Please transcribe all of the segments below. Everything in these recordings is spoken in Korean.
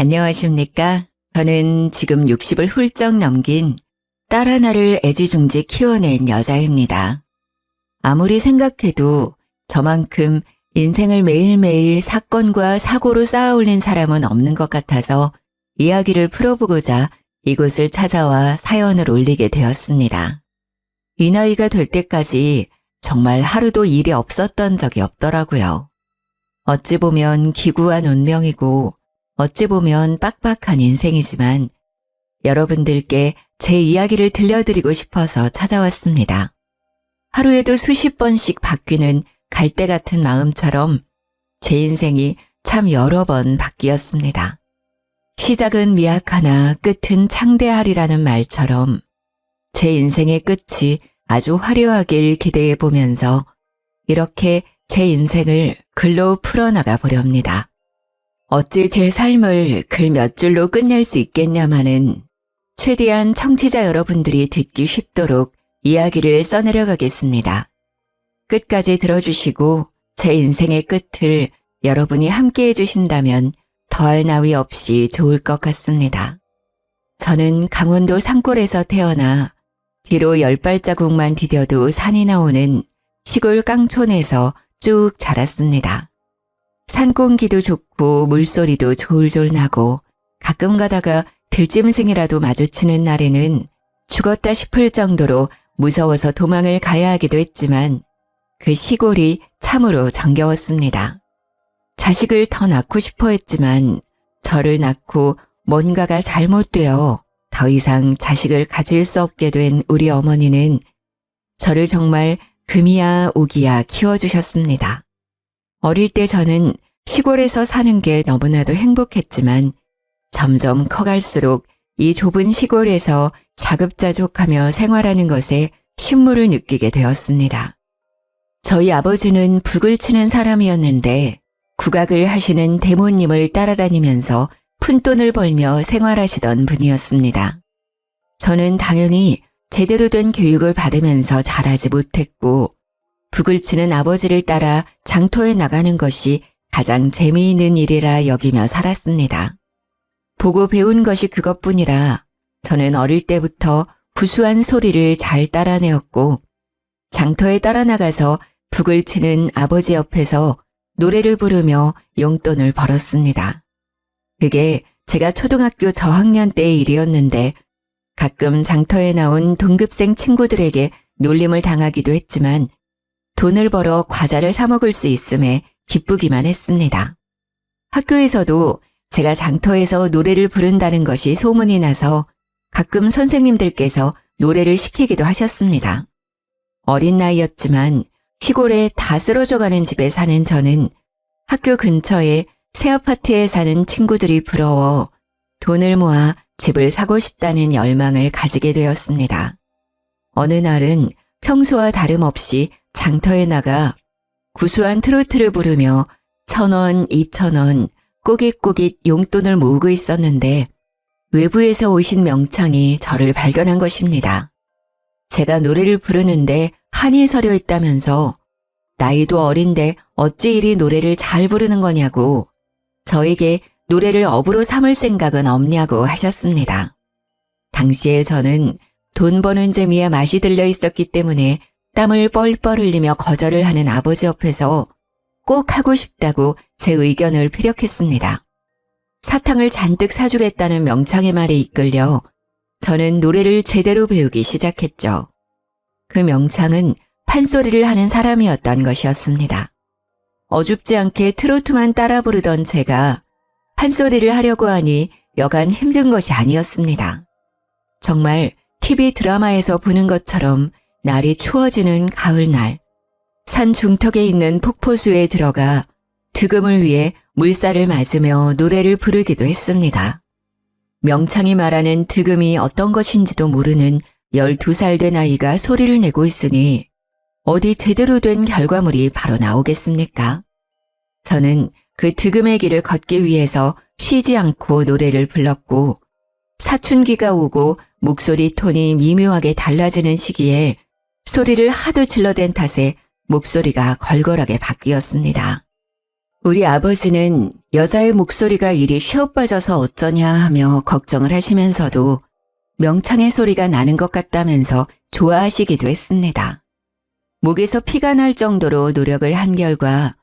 안녕하십니까? 저는 지금 60을 훌쩍 넘긴 딸 하나를 애지중지 키워낸 여자입니다. 아무리 생각해도 저만큼 인생을 매일매일 사건과 사고로 쌓아올린 사람은 없는 것 같아서 이야기를 풀어보고자 이곳을 찾아와 사연을 올리게 되었습니다. 이 나이가 될 때까지 정말 하루도 일이 없었던 적이 없더라고요. 어찌 보면 기구한 운명이고 어찌 보면 빡빡한 인생이지만 여러분들께 제 이야기를 들려드리고 싶어서 찾아왔습니다. 하루에도 수십 번씩 바뀌는 갈대 같은 마음처럼 제 인생이 참 여러 번 바뀌었습니다. 시작은 미약하나 끝은 창대하리라는 말처럼 제 인생의 끝이 아주 화려하길 기대해 보면서 이렇게 제 인생을 글로 풀어나가 보렵니다. 어찌 제 삶을 글 몇 줄로 끝낼 수 있겠냐마는 최대한 청취자 여러분들이 듣기 쉽도록 이야기를 써내려가겠습니다. 끝까지 들어주시고 제 인생의 끝을 여러분이 함께 해주신다면 더할 나위 없이 좋을 것 같습니다. 저는 강원도 산골에서 태어나 뒤로 10발자국만 디뎌도 산이 나오는 시골 깡촌에서 쭉 자랐습니다. 산 공기도 좋고 물소리도 졸졸 나고 가끔 가다가 들짐승이라도 마주치는 날에는 죽었다 싶을 정도로 무서워서 도망을 가야 하기도 했지만 그 시골이 참으로 정겨웠습니다. 자식을 더 낳고 싶어 했지만 저를 낳고 뭔가가 잘못되어 더 이상 자식을 가질 수 없게 된 우리 어머니는 저를 정말 금이야 오기야 키워주셨습니다. 어릴 때 저는 시골에서 사는 게 너무나도 행복했지만 점점 커갈수록 이 좁은 시골에서 자급자족하며 생활하는 것에 신물을 느끼게 되었습니다. 저희 아버지는 북을 치는 사람이었는데 국악을 하시는 대모님을 따라다니면서 푼돈을 벌며 생활하시던 분이었습니다. 저는 당연히 제대로 된 교육을 받으면서 자라지 못했고 북을 치는 아버지를 따라 장터에 나가는 것이 가장 재미있는 일이라 여기며 살았습니다. 보고 배운 것이 그것뿐이라 저는 어릴 때부터 구수한 소리를 잘 따라내었고 장터에 따라 나가서 북을 치는 아버지 옆에서 노래를 부르며 용돈을 벌었습니다. 그게 제가 초등학교 저학년 때의 일이었는데 가끔 장터에 나온 동급생 친구들에게 놀림을 당하기도 했지만 돈을 벌어 과자를 사 먹을 수 있음에 기쁘기만 했습니다. 학교에서도 제가 장터에서 노래를 부른다는 것이 소문이 나서 가끔 선생님들께서 노래를 시키기도 하셨습니다. 어린 나이였지만 시골에 다 쓰러져가는 집에 사는 저는 학교 근처에 새 아파트에 사는 친구들이 부러워 돈을 모아 집을 사고 싶다는 열망을 가지게 되었습니다. 어느 날은 평소와 다름없이 장터에 나가 구수한 트로트를 부르며 1,000원, 2,000원 꼬깃꼬깃 용돈을 모으고 있었는데 외부에서 오신 명창이 저를 발견한 것입니다. 제가 노래를 부르는데 한이 서려 있다면서 나이도 어린데 어찌 이리 노래를 잘 부르는 거냐고 저에게 노래를 업으로 삼을 생각은 없냐고 하셨습니다. 당시에 저는 돈 버는 재미에 맛이 들려 있었기 때문에 땀을 뻘뻘 흘리며 거절을 하는 아버지 옆에서 꼭 하고 싶다고 제 의견을 피력했습니다. 사탕을 잔뜩 사주겠다는 명창의 말에 이끌려 저는 노래를 제대로 배우기 시작했죠. 그 명창은 판소리를 하는 사람이었던 것이었습니다. 어줍지 않게 트로트만 따라 부르던 제가 판소리를 하려고 하니 여간 힘든 것이 아니었습니다. 정말 TV 드라마에서 보는 것처럼 날이 추워지는 가을날, 산 중턱에 있는 폭포수에 들어가 득음을 위해 물살을 맞으며 노래를 부르기도 했습니다. 명창이 말하는 득음이 어떤 것인지도 모르는 12살 된 아이가 소리를 내고 있으니 어디 제대로 된 결과물이 바로 나오겠습니까? 저는 그 득음의 길을 걷기 위해서 쉬지 않고 노래를 불렀고 사춘기가 오고 목소리 톤이 미묘하게 달라지는 시기에 소리를 하도 질러댄 탓에 목소리가 걸걸하게 바뀌었습니다. 우리 아버지는 여자의 목소리가 이리 쉬어빠져서 어쩌냐 하며 걱정을 하시면서도 명창의 소리가 나는 것 같다면서 좋아하시기도 했습니다. 목에서 피가 날 정도로 노력을 한 결과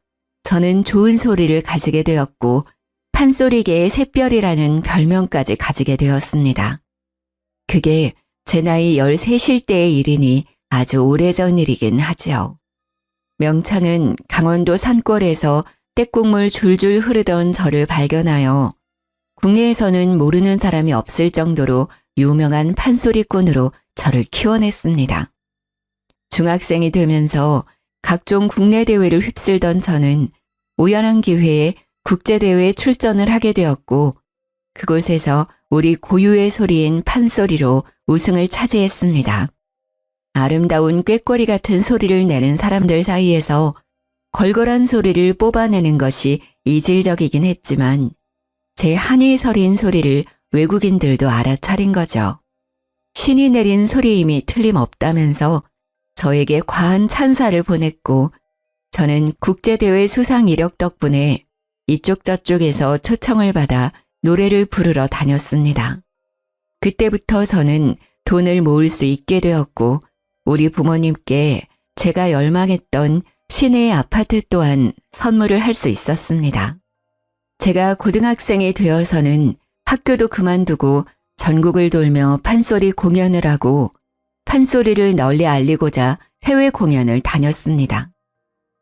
저는 좋은 소리를 가지게 되었고 판소리계의 샛별이라는 별명까지 가지게 되었습니다. 그게 제 나이 13일 때의 일이니 아주 오래전 일이긴 하지요. 명창은 강원도 산골에서 떼국물 줄줄 흐르던 저를 발견하여 국내에서는 모르는 사람이 없을 정도로 유명한 판소리꾼으로 저를 키워냈습니다. 중학생이 되면서 각종 국내 대회를 휩쓸던 저는 우연한 기회에 국제대회에 출전을 하게 되었고 그곳에서 우리 고유의 소리인 판소리로 우승을 차지했습니다. 아름다운 꾀꼬리 같은 소리를 내는 사람들 사이에서 걸걸한 소리를 뽑아내는 것이 이질적이긴 했지만 제 한이 서린 소리를 외국인들도 알아차린 거죠. 신이 내린 소리임이 틀림없다면서 저에게 과한 찬사를 보냈고 저는 국제대회 수상 이력 덕분에 이쪽 저쪽에서 초청을 받아 노래를 부르러 다녔습니다. 그때부터 저는 돈을 모을 수 있게 되었고 우리 부모님께 제가 열망했던 시내의 아파트 또한 선물을 할 수 있었습니다. 제가 고등학생이 되어서는 학교도 그만두고 전국을 돌며 판소리 공연을 하고 판소리를 널리 알리고자 해외 공연을 다녔습니다.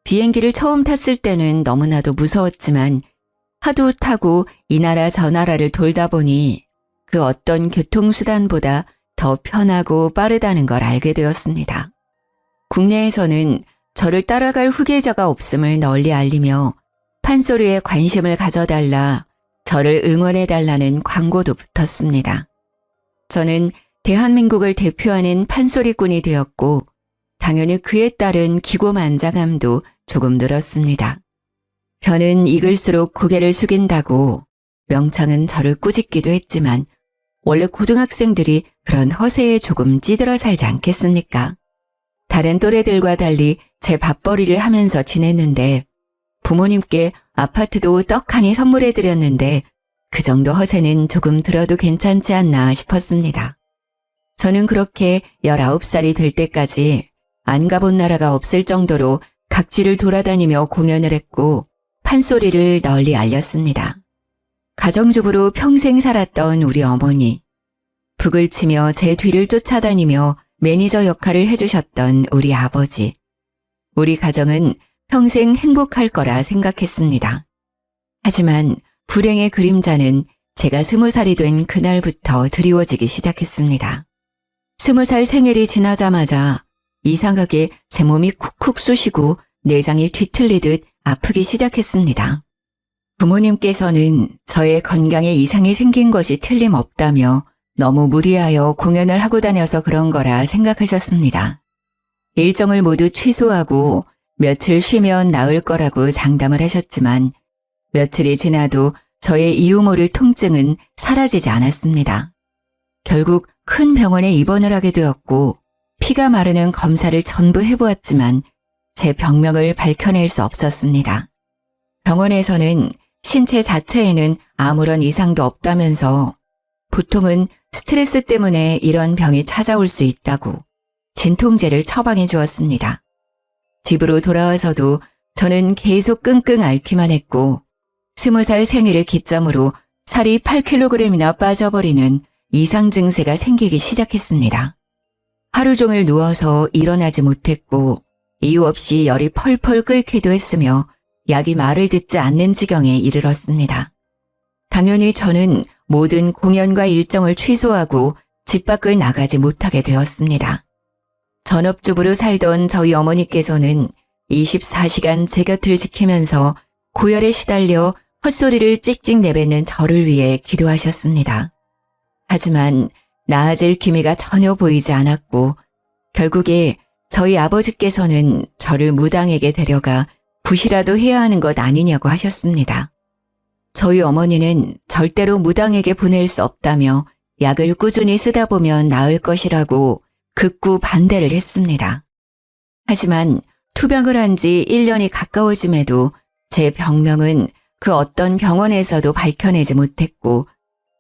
비행기를 처음 탔을 때는 너무나도 무서웠지만 하도 타고 이 나라 저 나라를 돌다 보니 그 어떤 교통수단보다 더 편하고 빠르다는 걸 알게 되었습니다. 국내에서는 저를 따라갈 후계자가 없음을 널리 알리며 판소리에 관심을 가져달라, 저를 응원해달라는 광고도 붙었습니다. 저는 대한민국을 대표하는 판소리꾼이 되었고 당연히 그에 따른 기고만장함도 조금 늘었습니다. 벼는 익을수록 고개를 숙인다고 명창은 저를 꾸짖기도 했지만 원래 고등학생들이 그런 허세에 조금 찌들어 살지 않겠습니까? 다른 또래들과 달리 제 밥벌이를 하면서 지냈는데 부모님께 아파트도 떡하니 선물해드렸는데 그 정도 허세는 조금 들어도 괜찮지 않나 싶었습니다. 저는 그렇게 19살이 될 때까지 안 가본 나라가 없을 정도로 각지를 돌아다니며 공연을 했고 판소리를 널리 알렸습니다. 가정주부로 평생 살았던 우리 어머니, 북을 치며 제 뒤를 쫓아다니며 매니저 역할을 해주셨던 우리 아버지, 우리 가정은 평생 행복할 거라 생각했습니다. 하지만 불행의 그림자는 제가 20살이 된 그날부터 드리워지기 시작했습니다. 20살 생일이 지나자마자 이상하게 제 몸이 쿡쿡 쑤시고 내장이 뒤틀리듯 아프기 시작했습니다. 부모님께서는 저의 건강에 이상이 생긴 것이 틀림없다며 너무 무리하여 공연을 하고 다녀서 그런 거라 생각하셨습니다. 일정을 모두 취소하고 며칠 쉬면 나을 거라고 장담을 하셨지만 며칠이 지나도 저의 이유 모를 통증은 사라지지 않았습니다. 결국 큰 병원에 입원을 하게 되었고 피가 마르는 검사를 전부 해보았지만 제 병명을 밝혀낼 수 없었습니다. 병원에서는 신체 자체에는 아무런 이상도 없다면서 보통은 스트레스 때문에 이런 병이 찾아올 수 있다고 진통제를 처방해 주었습니다. 집으로 돌아와서도 저는 계속 끙끙 앓기만 했고 20살 생일을 기점으로 살이 8kg이나 빠져버리는 이상 증세가 생기기 시작했습니다. 하루 종일 누워서 일어나지 못했고 이유 없이 열이 펄펄 끓기도 했으며 약이 말을 듣지 않는 지경에 이르렀습니다. 당연히 저는 모든 공연과 일정을 취소하고 집 밖을 나가지 못하게 되었습니다. 전업주부로 살던 저희 어머니께서는 24시간 제 곁을 지키면서 고열에 시달려 헛소리를 찍찍 내뱉는 저를 위해 기도하셨습니다. 하지만 나아질 기미가 전혀 보이지 않았고 결국에 저희 아버지께서는 저를 무당에게 데려가 굿이라도 해야 하는 것 아니냐고 하셨습니다. 저희 어머니는 절대로 무당에게 보낼 수 없다며 약을 꾸준히 쓰다 보면 나을 것이라고 극구 반대를 했습니다. 하지만 투병을 한 지 1년이 가까워짐에도 제 병명은 그 어떤 병원에서도 밝혀내지 못했고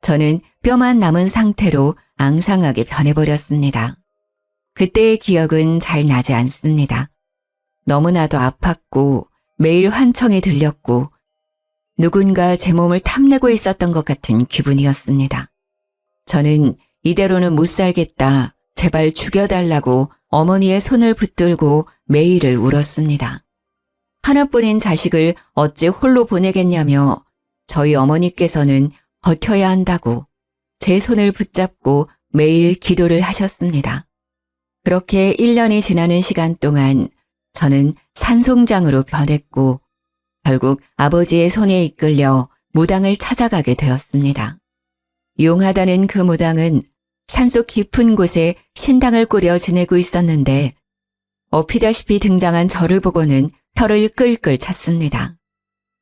저는 뼈만 남은 상태로 앙상하게 변해버렸습니다. 그때의 기억은 잘 나지 않습니다. 너무나도 아팠고 매일 환청에 들렸고 누군가 제 몸을 탐내고 있었던 것 같은 기분이었습니다. 저는 이대로는 못 살겠다, 제발 죽여달라고 어머니의 손을 붙들고 매일을 울었습니다. 하나뿐인 자식을 어찌 홀로 보내겠냐며 저희 어머니께서는 버텨야 한다고 제 손을 붙잡고 매일 기도를 하셨습니다. 그렇게 1년이 지나는 시간 동안 저는 산송장으로 변했고 결국 아버지의 손에 이끌려 무당을 찾아가게 되었습니다. 용하다는 그 무당은 산속 깊은 곳에 신당을 꾸려 지내고 있었는데 엎이다시피 등장한 저를 보고는 혀를 끌끌 찼습니다.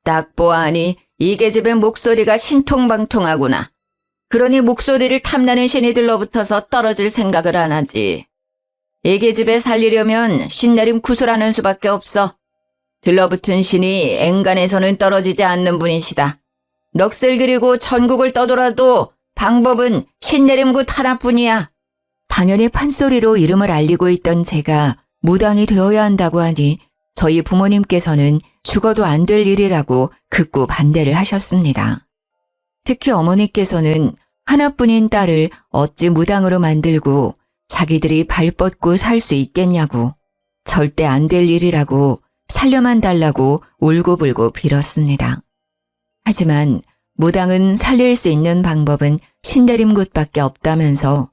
딱 보아하니 이 계집의 목소리가 신통방통하구나. 그러니 목소리를 탐나는 신이들로부터서 떨어질 생각을 안 하지. 이 계집에 살리려면 신내림 구슬하는 수밖에 없어. 들러붙은 신이 앵간에서는 떨어지지 않는 분이시다. 넋을 그리고 전국을 떠돌아도 방법은 신내림굿 하나뿐이야. 당연히 판소리로 이름을 알리고 있던 제가 무당이 되어야 한다고 하니 저희 부모님께서는 죽어도 안 될 일이라고 극구 반대를 하셨습니다. 특히 어머니께서는 하나뿐인 딸을 어찌 무당으로 만들고 자기들이 발 뻗고 살 수 있겠냐고 절대 안 될 일이라고 살려만 달라고 울고불고 빌었습니다. 하지만 무당은 살릴 수 있는 방법은 신내림굿밖에 없다면서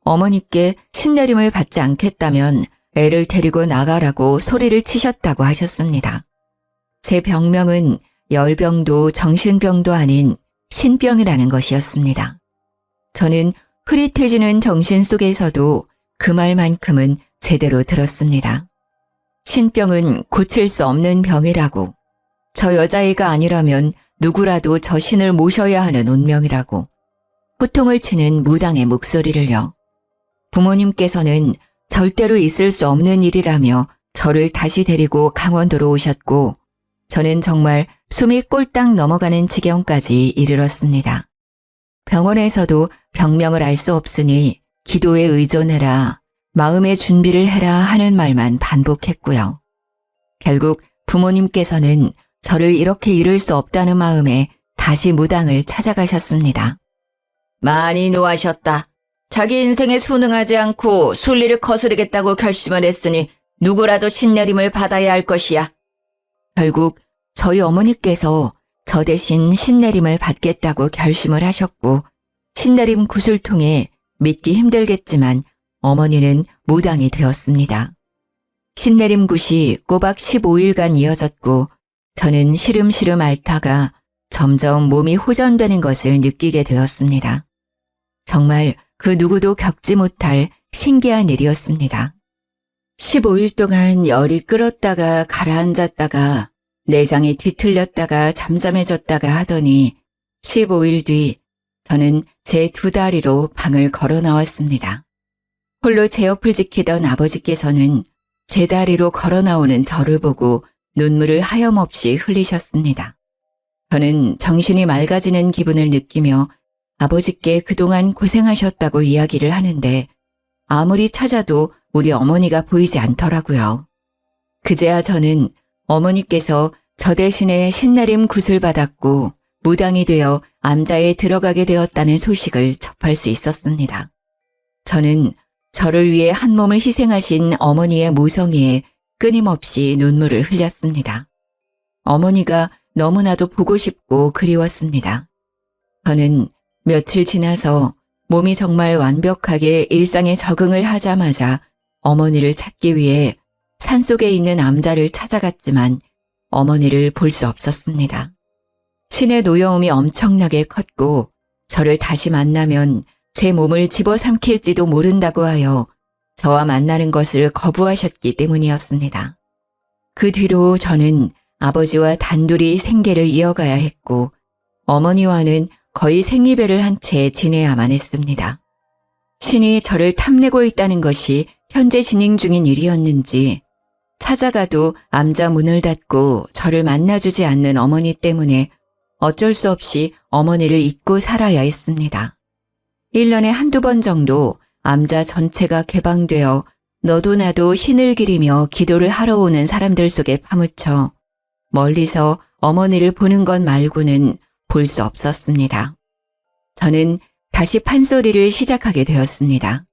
어머니께 신내림을 받지 않겠다면 애를 데리고 나가라고 소리를 치셨다고 하셨습니다. 제 병명은 열병도 정신병도 아닌 신병이라는 것이었습니다. 저는 흐릿해지는 정신 속에서도 그 말만큼은 제대로 들었습니다. 신병은 고칠 수 없는 병이라고, 저 여자애가 아니라면 누구라도 저 신을 모셔야 하는 운명이라고, 호통을 치는 무당의 목소리를요. 부모님께서는 절대로 있을 수 없는 일이라며 저를 다시 데리고 강원도로 오셨고 저는 정말 숨이 꼴딱 넘어가는 지경까지 이르렀습니다. 병원에서도 병명을 알 수 없으니 기도에 의존해라, 마음의 준비를 해라 하는 말만 반복했고요. 결국 부모님께서는 저를 이렇게 잃을 수 없다는 마음에 다시 무당을 찾아가셨습니다. 많이 노하셨다. 자기 인생에 순응하지 않고 순리를 거스르겠다고 결심을 했으니 누구라도 신내림을 받아야 할 것이야. 결국 저희 어머니께서 저 대신 신내림을 받겠다고 결심을 하셨고 신내림 굿을 통해 믿기 힘들겠지만 어머니는 무당이 되었습니다. 신내림 굿이 꼬박 15일간 이어졌고 저는 시름시름 앓다가 점점 몸이 호전되는 것을 느끼게 되었습니다. 정말 그 누구도 겪지 못할 신기한 일이었습니다. 15일 동안 열이 끓었다가 가라앉았다가 내장이 뒤틀렸다가 잠잠해졌다가 하더니 15일 뒤 저는 제 두 다리로 방을 걸어 나왔습니다. 홀로 제 옆을 지키던 아버지께서는 제 다리로 걸어 나오는 저를 보고 눈물을 하염없이 흘리셨습니다. 저는 정신이 맑아지는 기분을 느끼며 아버지께 그동안 고생하셨다고 이야기를 하는데 아무리 찾아도 우리 어머니가 보이지 않더라고요. 그제야 저는 어머니께서 저 대신에 신내림 굿을 받았고 무당이 되어 암자에 들어가게 되었다는 소식을 접할 수 있었습니다. 저는 저를 위해 한 몸을 희생하신 어머니의 모성애에 끊임없이 눈물을 흘렸습니다. 어머니가 너무나도 보고 싶고 그리웠습니다. 저는 며칠 지나서 몸이 정말 완벽하게 일상에 적응을 하자마자 어머니를 찾기 위해 산속에 있는 암자를 찾아갔지만 어머니를 볼 수 없었습니다. 신의 노여움이 엄청나게 컸고 저를 다시 만나면 제 몸을 집어삼킬지도 모른다고 하여 저와 만나는 것을 거부하셨기 때문이었습니다. 그 뒤로 저는 아버지와 단둘이 생계를 이어가야 했고 어머니와는 거의 생이별을 한 채 지내야만 했습니다. 신이 저를 탐내고 있다는 것이 현재 진행 중인 일이었는지 찾아가도 암자 문을 닫고 저를 만나주지 않는 어머니 때문에 어쩔 수 없이 어머니를 잊고 살아야 했습니다. 1년에 한두 번 정도 암자 전체가 개방되어 너도 나도 신을 기리며 기도를 하러 오는 사람들 속에 파묻혀 멀리서 어머니를 보는 것 말고는 볼 수 없었습니다. 저는 다시 판소리를 시작하게 되었습니다.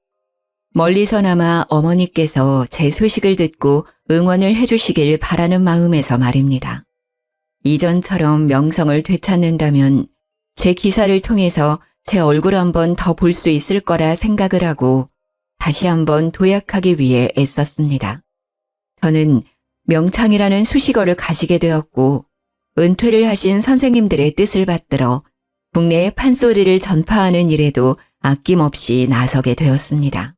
멀리서나마 어머니께서 제 소식을 듣고 응원을 해주시길 바라는 마음에서 말입니다. 이전처럼 명성을 되찾는다면 제 기사를 통해서 제 얼굴 한번 더 볼 수 있을 거라 생각을 하고 다시 한번 도약하기 위해 애썼습니다. 저는 명창이라는 수식어를 가지게 되었고 은퇴를 하신 선생님들의 뜻을 받들어 국내의 판소리를 전파하는 일에도 아낌없이 나서게 되었습니다.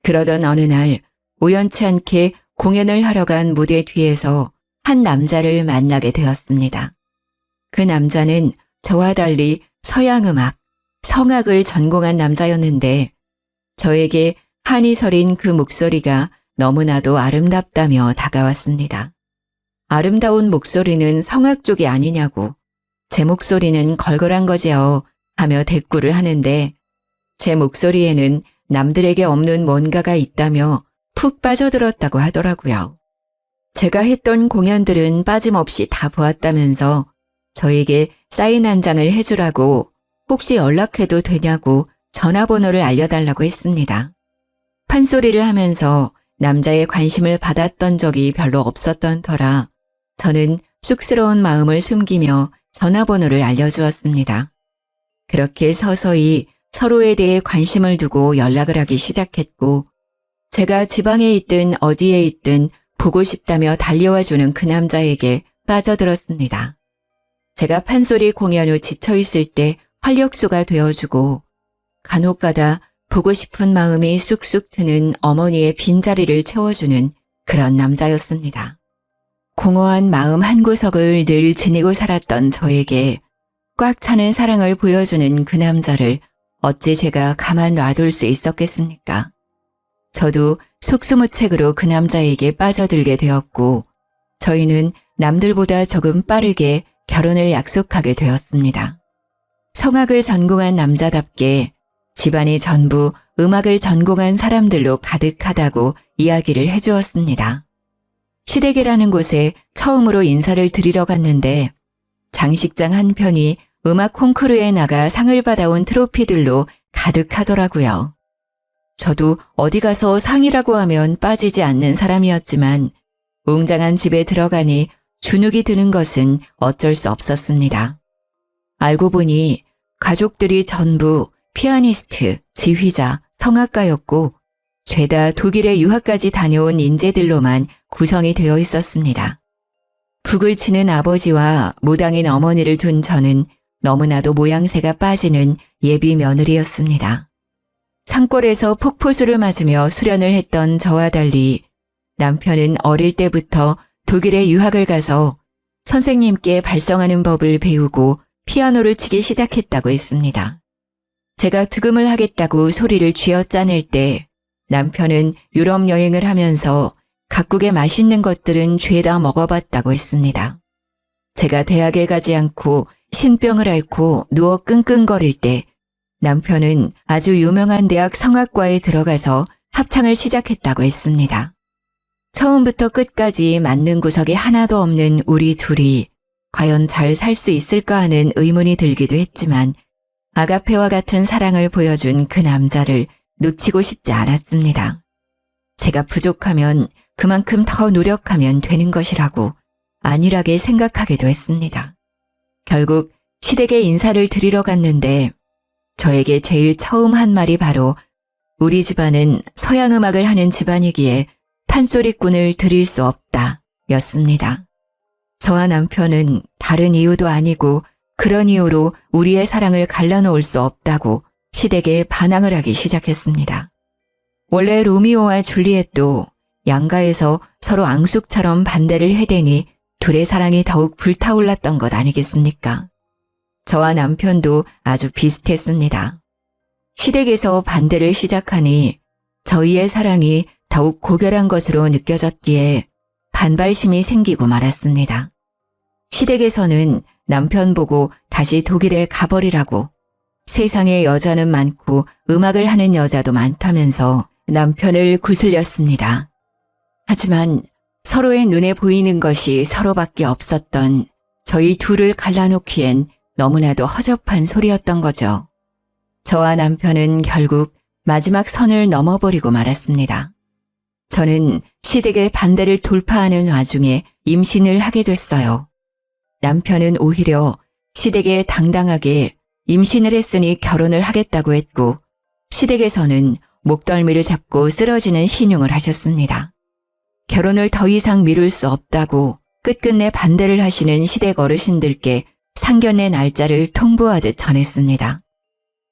그러던 어느 날 우연치 않게 공연을 하러 간 무대 뒤에서 한 남자를 만나게 되었습니다. 그 남자는 저와 달리 서양음악, 성악을 전공한 남자였는데 저에게 한이 서린 그 목소리가 너무나도 아름답다며 다가왔습니다. 아름다운 목소리는 성악 쪽이 아니냐고, 제 목소리는 걸걸한 거지요 하며 대꾸를 하는데 제 목소리에는 남들에게 없는 뭔가가 있다며 푹 빠져들었다고 하더라고요. 제가 했던 공연들은 빠짐없이 다 보았다면서 저에게 사인 한 장을 해주라고 혹시 연락해도 되냐고 전화번호를 알려달라고 했습니다. 판소리를 하면서 남자의 관심을 받았던 적이 별로 없었던 터라 저는 쑥스러운 마음을 숨기며 전화번호를 알려주었습니다. 그렇게 서서히 서로에 대해 관심을 두고 연락을 하기 시작했고 제가 지방에 있든 어디에 있든 보고 싶다며 달려와주는 그 남자에게 빠져들었습니다. 제가 판소리 공연 후 지쳐있을 때 활력소가 되어주고 간혹가다 보고 싶은 마음이 쑥쑥 트는 어머니의 빈자리를 채워주는 그런 남자였습니다. 공허한 마음 한구석을 늘 지니고 살았던 저에게 꽉 차는 사랑을 보여주는 그 남자를 어찌 제가 가만 놔둘 수 있었겠습니까? 저도 속수무책으로 그 남자에게 빠져들게 되었고 저희는 남들보다 조금 빠르게 결혼을 약속하게 되었습니다. 성악을 전공한 남자답게 집안이 전부 음악을 전공한 사람들로 가득하다고 이야기를 해주었습니다. 시댁이라는 곳에 처음으로 인사를 드리러 갔는데 장식장 한편이 음악 콩쿠르에 나가 상을 받아온 트로피들로 가득하더라고요. 저도 어디 가서 상이라고 하면 빠지지 않는 사람이었지만 웅장한 집에 들어가니 주눅이 드는 것은 어쩔 수 없었습니다. 알고 보니 가족들이 전부 피아니스트, 지휘자, 성악가였고 죄다 독일에 유학까지 다녀온 인재들로만 구성이 되어 있었습니다. 북을 치는 아버지와 무당인 어머니를 둔 저는 너무나도 모양새가 빠지는 예비 며느리였습니다. 산골에서 폭포수를 맞으며 수련을 했던 저와 달리 남편은 어릴 때부터 독일에 유학을 가서 선생님께 발성하는 법을 배우고 피아노를 치기 시작했다고 했습니다. 제가 득음을 하겠다고 소리를 쥐어짜낼 때 남편은 유럽 여행을 하면서 각국의 맛있는 것들은 죄다 먹어봤다고 했습니다. 제가 대학에 가지 않고 신병을 앓고 누워 끙끙거릴 때 남편은 아주 유명한 대학 성악과에 들어가서 합창을 시작했다고 했습니다. 처음부터 끝까지 맞는 구석이 하나도 없는 우리 둘이 과연 잘 살 수 있을까 하는 의문이 들기도 했지만 아가페와 같은 사랑을 보여준 그 남자를 놓치고 싶지 않았습니다. 제가 부족하면 그만큼 더 노력하면 되는 것이라고 안일하게 생각하기도 했습니다. 결국 시댁에 인사를 드리러 갔는데 저에게 제일 처음 한 말이 바로 우리 집안은 서양음악을 하는 집안이기에 판소리꾼을 드릴 수 없다 였습니다. 저와 남편은 다른 이유도 아니고 그런 이유로 우리의 사랑을 갈라놓을 수 없다고 시댁에 반항을 하기 시작했습니다. 원래 로미오와 줄리엣도 양가에서 서로 앙숙처럼 반대를 해대니 둘의 사랑이 더욱 불타올랐던 것 아니겠습니까? 저와 남편도 아주 비슷했습니다. 시댁에서 반대를 시작하니 저희의 사랑이 더욱 고결한 것으로 느껴졌기에 반발심이 생기고 말았습니다. 시댁에서는 남편 보고 다시 독일에 가버리라고, 세상에 여자는 많고 음악을 하는 여자도 많다면서 남편을 구슬렸습니다. 하지만 서로의 눈에 보이는 것이 서로밖에 없었던 저희 둘을 갈라놓기엔 너무나도 허접한 소리였던 거죠. 저와 남편은 결국 마지막 선을 넘어버리고 말았습니다. 저는 시댁의 반대를 돌파하는 와중에 임신을 하게 됐어요. 남편은 오히려 시댁에 당당하게 임신을 했으니 결혼을 하겠다고 했고, 시댁에서는 목덜미를 잡고 쓰러지는 신용을 하셨습니다. 결혼을 더 이상 미룰 수 없다고 끝끝내 반대를 하시는 시댁 어르신들께 상견례 날짜를 통보하듯 전했습니다.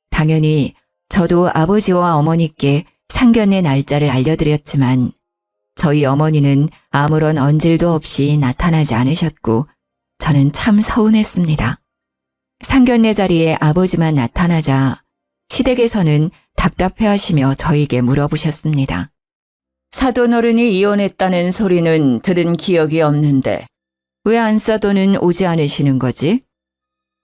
당연히 저도 아버지와 어머니께 상견례 날짜를 알려드렸지만 저희 어머니는 아무런 언질도 없이 나타나지 않으셨고 저는 참 서운했습니다. 상견례 자리에 아버지만 나타나자 시댁에서는 답답해하시며 저에게 물어보셨습니다. 사돈어른이 이혼했다는 소리는 들은 기억이 없는데 왜 안사돈은 오지 않으시는 거지?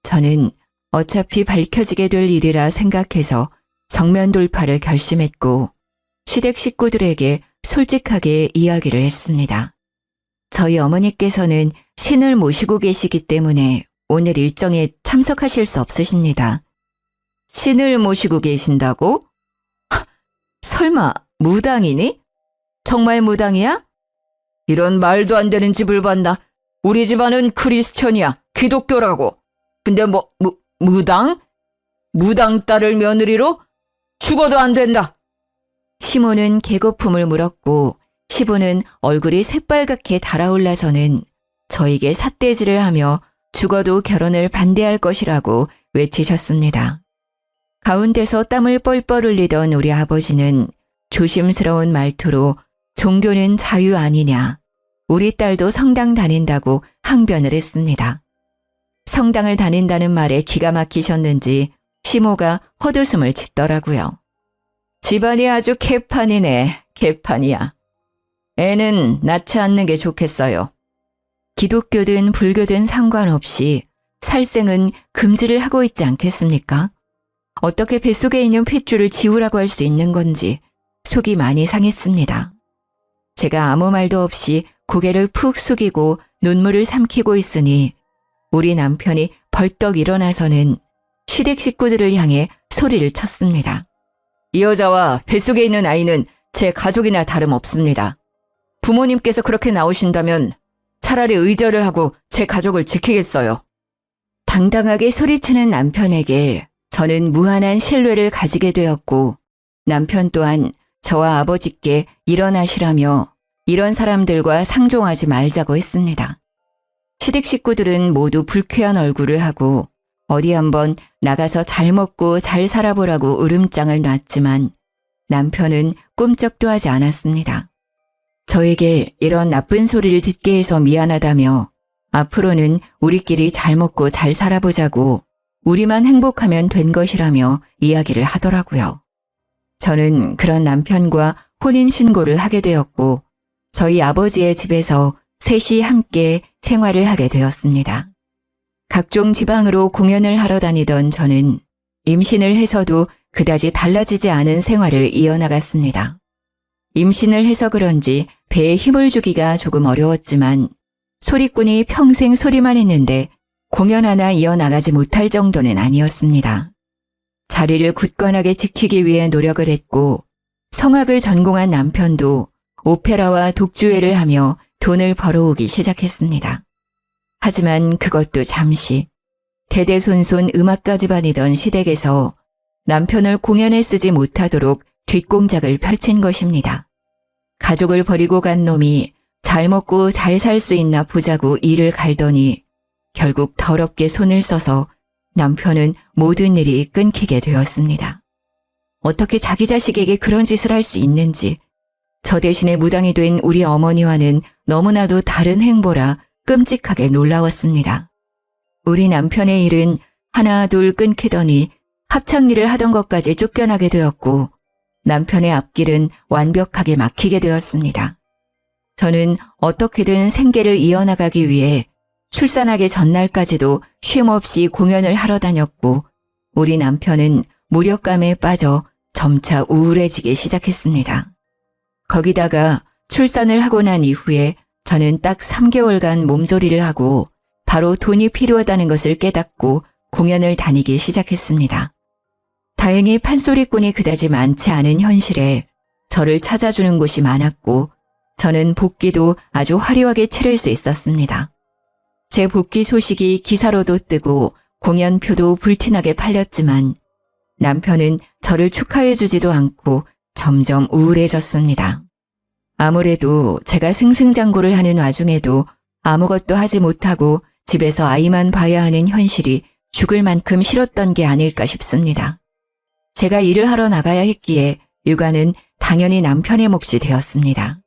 저는 어차피 밝혀지게 될 일이라 생각해서 정면 돌파를 결심했고 시댁 식구들에게 솔직하게 이야기를 했습니다. 저희 어머니께서는 신을 모시고 계시기 때문에 오늘 일정에 참석하실 수 없으십니다. 신을 모시고 계신다고? 설마 무당이니? 정말 무당이야? 이런 말도 안 되는 집을 봤나? 우리 집안은 크리스천이야. 기독교라고. 근데 무당? 무당 딸을 며느리로? 죽어도 안 된다. 시모는 개거품을 물었고 시부는 얼굴이 새빨갛게 달아올라서는 저에게 삿대질을 하며 죽어도 결혼을 반대할 것이라고 외치셨습니다. 가운데서 땀을 뻘뻘 흘리던 우리 아버지는 조심스러운 말투로 종교는 자유 아니냐, 우리 딸도 성당 다닌다고 항변을 했습니다. 성당을 다닌다는 말에 기가 막히셨는지 시모가 헛웃음을 짓더라고요. 집안이 아주 개판이네, 개판이야. 애는 낳지 않는 게 좋겠어요. 기독교든 불교든 상관없이 살생은 금지를 하고 있지 않겠습니까? 어떻게 뱃속에 있는 핏줄을 지우라고 할 수 있는 건지 속이 많이 상했습니다. 제가 아무 말도 없이 고개를 푹 숙이고 눈물을 삼키고 있으니 우리 남편이 벌떡 일어나서는 시댁 식구들을 향해 소리를 쳤습니다. 이 여자와 뱃속에 있는 아이는 제 가족이나 다름없습니다. 부모님께서 그렇게 나오신다면 차라리 의절을 하고 제 가족을 지키겠어요. 당당하게 소리치는 남편에게 저는 무한한 신뢰를 가지게 되었고 남편 또한 저와 아버지께 일어나시라며 이런 사람들과 상종하지 말자고 했습니다. 시댁 식구들은 모두 불쾌한 얼굴을 하고 어디 한번 나가서 잘 먹고 잘 살아보라고 으름장을 놨지만 남편은 꿈쩍도 하지 않았습니다. 저에게 이런 나쁜 소리를 듣게 해서 미안하다며 앞으로는 우리끼리 잘 먹고 잘 살아보자고 우리만 행복하면 된 것이라며 이야기를 하더라고요. 저는 그런 남편과 혼인신고를 하게 되었고 저희 아버지의 집에서 셋이 함께 생활을 하게 되었습니다. 각종 지방으로 공연을 하러 다니던 저는 임신을 해서도 그다지 달라지지 않은 생활을 이어나갔습니다. 임신을 해서 그런지 배에 힘을 주기가 조금 어려웠지만 소리꾼이 평생 소리만 했는데 공연 하나 이어나가지 못할 정도는 아니었습니다. 자리를 굳건하게 지키기 위해 노력을 했고 성악을 전공한 남편도 오페라와 독주회를 하며 돈을 벌어오기 시작했습니다. 하지만 그것도 잠시 대대손손 음악가 집안이던 시댁에서 남편을 공연에 쓰지 못하도록 뒷공작을 펼친 것입니다. 가족을 버리고 간 놈이 잘 먹고 잘 살 수 있나 보자고 일을 갈더니 결국 더럽게 손을 써서 남편은 모든 일이 끊기게 되었습니다. 어떻게 자기 자식에게 그런 짓을 할 수 있는지 저 대신에 무당이 된 우리 어머니와는 너무나도 다른 행보라 끔찍하게 놀라웠습니다. 우리 남편의 일은 하나 둘 끊기더니 합창일을 하던 것까지 쫓겨나게 되었고 남편의 앞길은 완벽하게 막히게 되었습니다. 저는 어떻게든 생계를 이어나가기 위해 출산하기 전날까지도 쉼없이 공연을 하러 다녔고 우리 남편은 무력감에 빠져 점차 우울해지기 시작했습니다. 거기다가 출산을 하고 난 이후에 저는 딱 3개월간 몸조리를 하고 바로 돈이 필요하다는 것을 깨닫고 공연을 다니기 시작했습니다. 다행히 판소리꾼이 그다지 많지 않은 현실에 저를 찾아주는 곳이 많았고 저는 복귀도 아주 화려하게 치를 수 있었습니다. 제 복귀 소식이 기사로도 뜨고 공연표도 불티나게 팔렸지만 남편은 저를 축하해주지도 않고 점점 우울해졌습니다. 아무래도 제가 승승장구를 하는 와중에도 아무것도 하지 못하고 집에서 아이만 봐야 하는 현실이 죽을 만큼 싫었던 게 아닐까 싶습니다. 제가 일을 하러 나가야 했기에 육아는 당연히 남편의 몫이 되었습니다.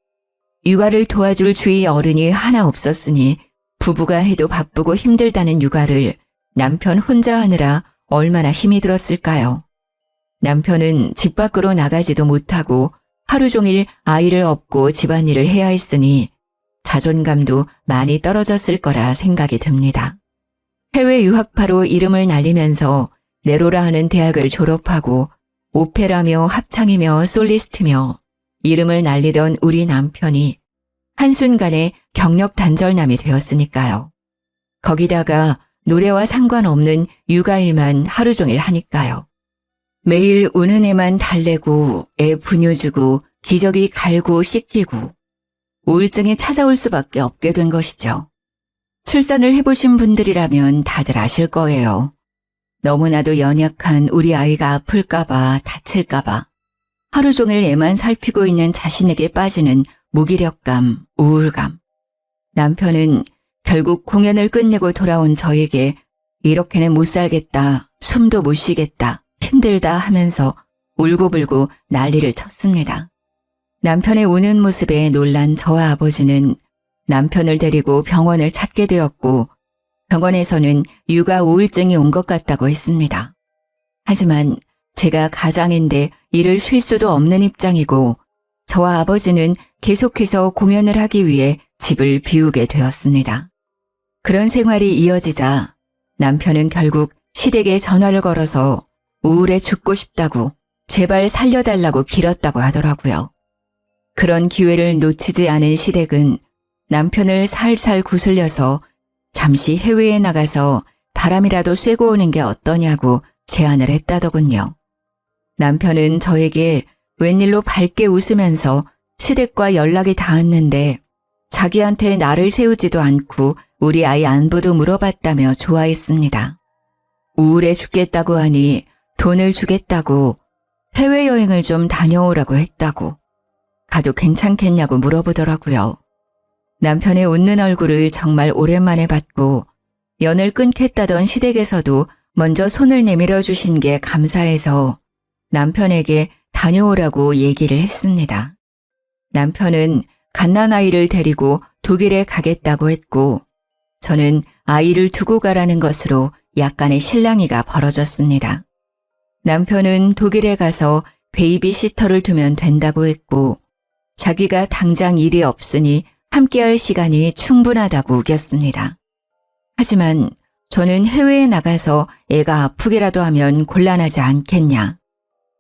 육아를 도와줄 주위 어른이 하나 없었으니 부부가 해도 바쁘고 힘들다는 육아를 남편 혼자 하느라 얼마나 힘이 들었을까요? 남편은 집 밖으로 나가지도 못하고 하루 종일 아이를 업고 집안일을 해야 했으니 자존감도 많이 떨어졌을 거라 생각이 듭니다. 해외 유학파로 이름을 날리면서 네로라 하는 대학을 졸업하고 오페라며 합창이며 솔리스트며 이름을 날리던 우리 남편이 한순간에 경력 단절남이 되었으니까요. 거기다가 노래와 상관없는 육아일만 하루 종일 하니까요. 매일 우는 애만 달래고 애 분유주고 기저귀 갈고 씻기고 우울증이 찾아올 수밖에 없게 된 것이죠. 출산을 해보신 분들이라면 다들 아실 거예요. 너무나도 연약한 우리 아이가 아플까봐 다칠까봐 하루 종일 애만 살피고 있는 자신에게 빠지는 무기력감, 우울감. 남편은 결국 공연을 끝내고 돌아온 저에게 이렇게는 못 살겠다, 숨도 못 쉬겠다, 힘들다 하면서 울고불고 난리를 쳤습니다. 남편의 우는 모습에 놀란 저와 아버지는 남편을 데리고 병원을 찾게 되었고 병원에서는 육아 우울증이 온 것 같다고 했습니다. 하지만 제가 가장인데 일을 쉴 수도 없는 입장이고 저와 아버지는 계속해서 공연을 하기 위해 집을 비우게 되었습니다. 그런 생활이 이어지자 남편은 결국 시댁에 전화를 걸어서 우울해 죽고 싶다고 제발 살려달라고 빌었다고 하더라고요. 그런 기회를 놓치지 않은 시댁은 남편을 살살 구슬려서 잠시 해외에 나가서 바람이라도 쐬고 오는 게 어떠냐고 제안을 했다더군요. 남편은 저에게 웬일로 밝게 웃으면서 시댁과 연락이 닿았는데 자기한테 나를 세우지도 않고 우리 아이 안부도 물어봤다며 좋아했습니다. 우울해 죽겠다고 하니 돈을 주겠다고 해외여행을 좀 다녀오라고 했다고 가도 괜찮겠냐고 물어보더라고요. 남편의 웃는 얼굴을 정말 오랜만에 봤고 연을 끊겠다던 시댁에서도 먼저 손을 내밀어 주신 게 감사해서 남편에게 다녀오라고 얘기를 했습니다. 남편은 갓난아이를 데리고 독일에 가겠다고 했고 저는 아이를 두고 가라는 것으로 약간의 실랑이가 벌어졌습니다. 남편은 독일에 가서 베이비시터를 두면 된다고 했고 자기가 당장 일이 없으니 함께할 시간이 충분하다고 우겼습니다. 하지만 저는 해외에 나가서 애가 아프기라도 하면 곤란하지 않겠냐.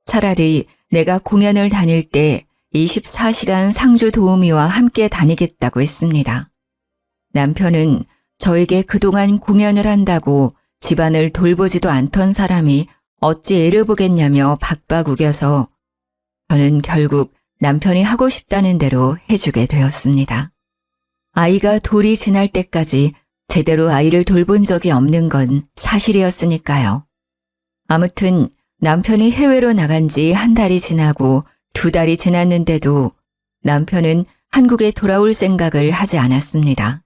차라리 내가 공연을 다닐 때 24시간 상주 도우미와 함께 다니겠다고 했습니다. 남편은 저에게 그동안 공연을 한다고 집안을 돌보지도 않던 사람이 어찌 애를 보겠냐며 박박 우겨서 저는 결국 남편이 하고 싶다는 대로 해주게 되었습니다. 아이가 돌이 지날 때까지 제대로 아이를 돌본 적이 없는 건 사실이었으니까요. 아무튼 남편이 해외로 나간 지 한 달이 지나고 2달이 지났는데도 남편은 한국에 돌아올 생각을 하지 않았습니다.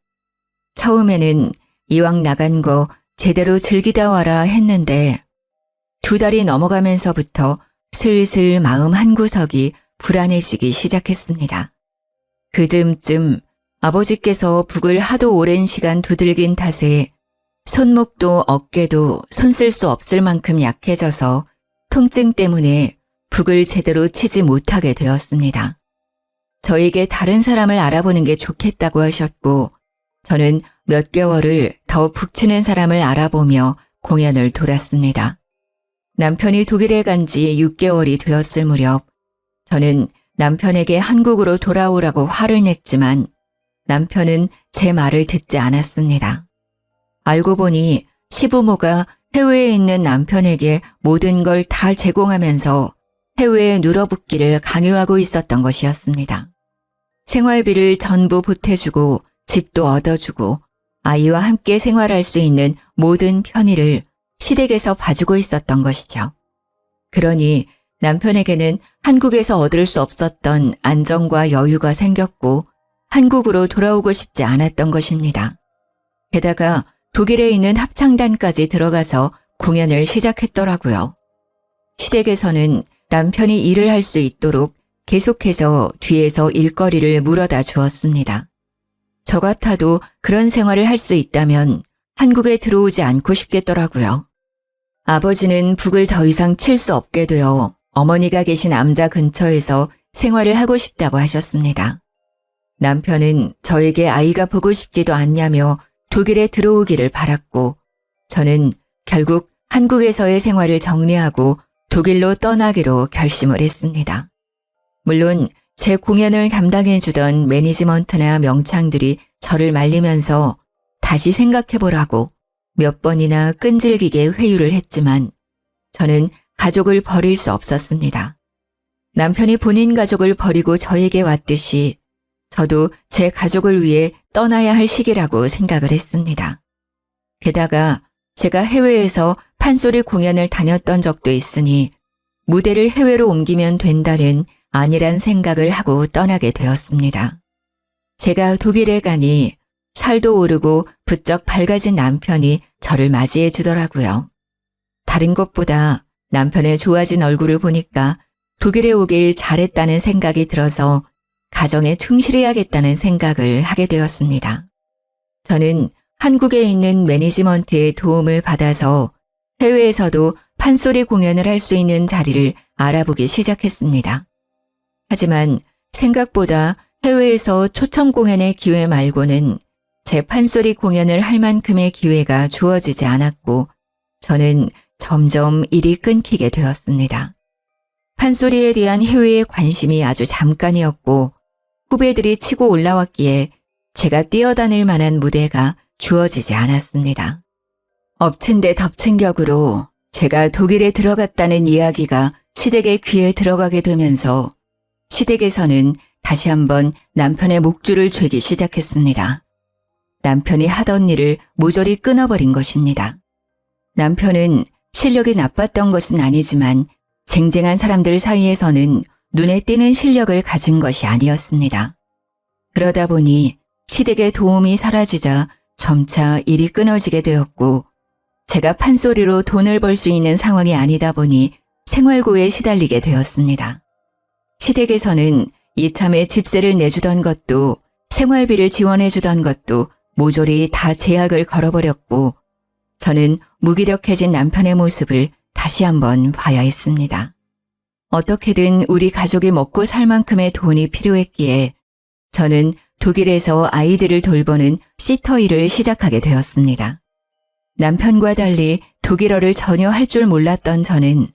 처음에는 이왕 나간 거 제대로 즐기다 와라 했는데 2달이 넘어가면서부터 슬슬 마음 한구석이 불안해지기 시작했습니다. 그 즈음쯤 아버지께서 북을 하도 오랜 시간 두들긴 탓에 손목도 어깨도 손 쓸 수 없을 만큼 약해져서 통증 때문에 북을 제대로 치지 못하게 되었습니다. 저에게 다른 사람을 알아보는 게 좋겠다고 하셨고, 저는 몇 개월을 더 북치는 사람을 알아보며 공연을 돌았습니다. 남편이 독일에 간 지 6개월이 되었을 무렵, 저는 남편에게 한국으로 돌아오라고 화를 냈지만 남편은 제 말을 듣지 않았습니다. 알고 보니 시부모가 해외에 있는 남편에게 모든 걸 다 제공하면서 해외에 눌어붙기를 강요하고 있었던 것이었습니다. 생활비를 전부 보태주고 집도 얻어주고 아이와 함께 생활할 수 있는 모든 편의를 시댁에서 봐주고 있었던 것이죠. 그러니 남편에게는 한국에서 얻을 수 없었던 안정과 여유가 생겼고 한국으로 돌아오고 싶지 않았던 것입니다. 게다가 독일에 있는 합창단까지 들어가서 공연을 시작했더라고요. 시댁에서는 남편이 일을 할 수 있도록 계속해서 뒤에서 일거리를 물어다 주었습니다. 저 같아도 그런 생활을 할 수 있다면 한국에 들어오지 않고 싶겠더라고요. 아버지는 북을 더 이상 칠 수 없게 되어 어머니가 계신 암자 근처에서 생활을 하고 싶다고 하셨습니다. 남편은 저에게 아이가 보고 싶지도 않냐며 독일에 들어오기를 바랐고, 저는 결국 한국에서의 생활을 정리하고 독일로 떠나기로 결심을 했습니다. 물론 제 공연을 담당해주던 매니지먼트나 명창들이 저를 말리면서 다시 생각해보라고 몇 번이나 끈질기게 회유를 했지만 저는 가족을 버릴 수 없었습니다. 남편이 본인 가족을 버리고 저에게 왔듯이 저도 제 가족을 위해 떠나야 할 시기라고 생각을 했습니다. 게다가 제가 해외에서 판소리 공연을 다녔던 적도 있으니 무대를 해외로 옮기면 된다는 아니란 생각을 하고 떠나게 되었습니다. 제가 독일에 가니 살도 오르고 부쩍 밝아진 남편이 저를 맞이해 주더라고요. 다른 것보다 남편의 좋아진 얼굴을 보니까 독일에 오길 잘했다는 생각이 들어서 가정에 충실해야겠다는 생각을 하게 되었습니다. 저는 한국에 있는 매니지먼트의 도움을 받아서 해외에서도 판소리 공연을 할 수 있는 자리를 알아보기 시작했습니다. 하지만 생각보다 해외에서 초청 공연의 기회 말고는 제 판소리 공연을 할 만큼의 기회가 주어지지 않았고 저는 점점 일이 끊기게 되었습니다. 판소리에 대한 해외의 관심이 아주 잠깐이었고 후배들이 치고 올라왔기에 제가 뛰어다닐 만한 무대가 주어지지 않았습니다. 엎친 데 덮친 격으로 제가 독일에 들어갔다는 이야기가 시댁의 귀에 들어가게 되면서 시댁에서는 다시 한번 남편의 목줄을 죄기 시작했습니다. 남편이 하던 일을 모조리 끊어버린 것입니다. 남편은 실력이 나빴던 것은 아니지만 쟁쟁한 사람들 사이에서는 눈에 띄는 실력을 가진 것이 아니었습니다. 그러다 보니 시댁의 도움이 사라지자 점차 일이 끊어지게 되었고 제가 판소리로 돈을 벌 수 있는 상황이 아니다 보니 생활고에 시달리게 되었습니다. 시댁에서는 이참에 집세를 내주던 것도 생활비를 지원해 주던 것도 모조리 다 제약을 걸어버렸고 저는 무기력해진 남편의 모습을 다시 한번 봐야 했습니다. 어떻게든 우리 가족이 먹고 살 만큼의 돈이 필요했기에 저는 독일에서 아이들을 돌보는 시터 일을 시작하게 되었습니다. 남편과 달리 독일어를 전혀 할 줄 몰랐던 저는